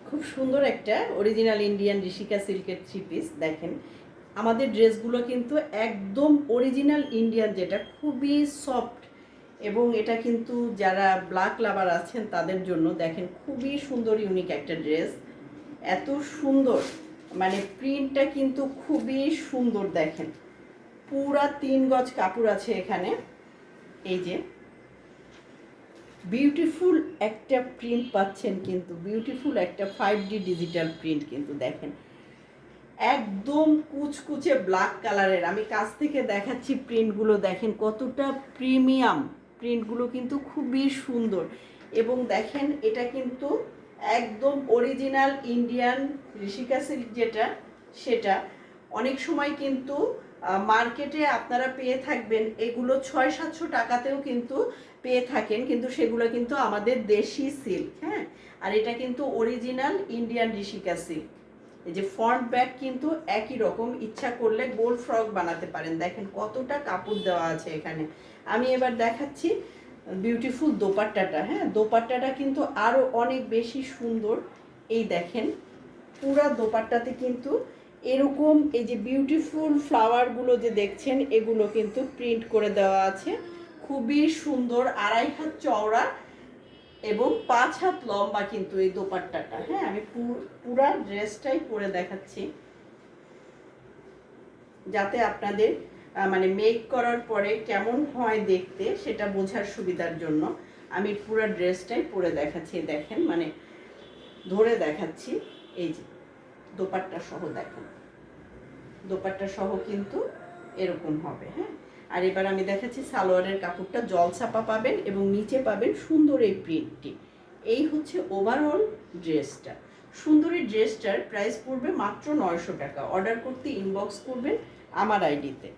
খুব সুন্দর একটা অরিজিনাল ইন্ডিয়ান ঋষিকা সিল্কের থ্রি পিস দেখেন। আমাদের ড্রেসগুলো কিন্তু একদম অরিজিনাল ইন্ডিয়ান, যেটা খুবই সফট, এবং এটা কিন্তু যারা ব্ল্যাক লাভার আছেন তাদের জন্য দেখেন খুবই সুন্দর ইউনিক একটা ড্রেস। এত সুন্দর, মানে প্রিন্টটা কিন্তু খুবই সুন্দর দেখেন। পুরা 3 গজ কাপড় আছে এখানে। এই যে বিউটিফুল একটা প্রিন্ট পাচ্ছেন, কিন্তু বিউটিফুল একটা 5D ডিজিটাল প্রিন্ট কিন্তু দেখেন, একদম কুচকুচে ব্ল্যাক কালারের। আমি কাছ থেকে দেখাচ্ছি প্রিন্টগুলো, দেখেন কতটা প্রিমিয়াম। প্রিন্টগুলো কিন্তু খুবই সুন্দর, এবং দেখেন এটা কিন্তু একদম অরিজিনাল ইন্ডিয়ান ঋষিকা সিল্ক যেটা, সেটা অনেক সময় কিন্তু মার্কেটে আপনারা পেয়ে থাকবেন এগুলো 600-700 টাকাতেও কিন্তু পেয়ে থাকেন, কিন্তু সেগুলো কিন্তু আমাদের দেশি সিল্ক। হ্যাঁ, আর এটা কিন্তু অরিজিনাল ইন্ডিয়ান ঋষিকা সিল্ক। এই যে ফ্রন্ট ব্যাক কিন্তু একই রকম, ইচ্ছা করলে গোল ফ্রক বানাতে পারেন। দেখেন কতটা কাপড় দেওয়া আছে এখানে। আমি এবার দেখাচ্ছি বিউটিফুল দোপাট্টাটা। হ্যাঁ, দোপাট্টাটা কিন্তু আরও অনেক বেশি সুন্দর। এই দেখেন পুরা দোপাট্টাতে কিন্তু এরকম এই যে বিউটিফুল ফ্লাওয়ারগুলো যে দেখছেন, এগুলো কিন্তু প্রিন্ট করে দেওয়া আছে। খুবই সুন্দর, 2.5 হাত চওড়া এবং 5 হাত লম্বা কিন্তু এই দোপাট্টাটা। হ্যাঁ, আমি পুরা ড্রেসটাই পরে দেখাচ্ছি যাতে আপনাদের মানে মেক করার পরে কেমন হয় দেখতে সেটা বোঝার সুবিধার জন্য আমি পুরা ড্রেসটাই পরে দেখাচ্ছি। দেখেন মানে ধরে দেখাচ্ছি। এই যে দোপাট্টা সহ দেখেন, দোপাট্টা সহ কিন্তু এরকম হবে। হ্যাঁ, আর এবার আমি দেখাচ্ছি সালোয়ারের কাপড়টা জলছাপা পাবেন এবং নিচে পাবেন সুন্দর এই প্রিন্টটি। এই হচ্ছে ওভারঅল ড্রেসটা। সুন্দর এই ড্রেসটার প্রাইস পড়বে মাত্র 900 টাকা। অর্ডার করতে ইনবক্স করবেন আমার আইডিতে।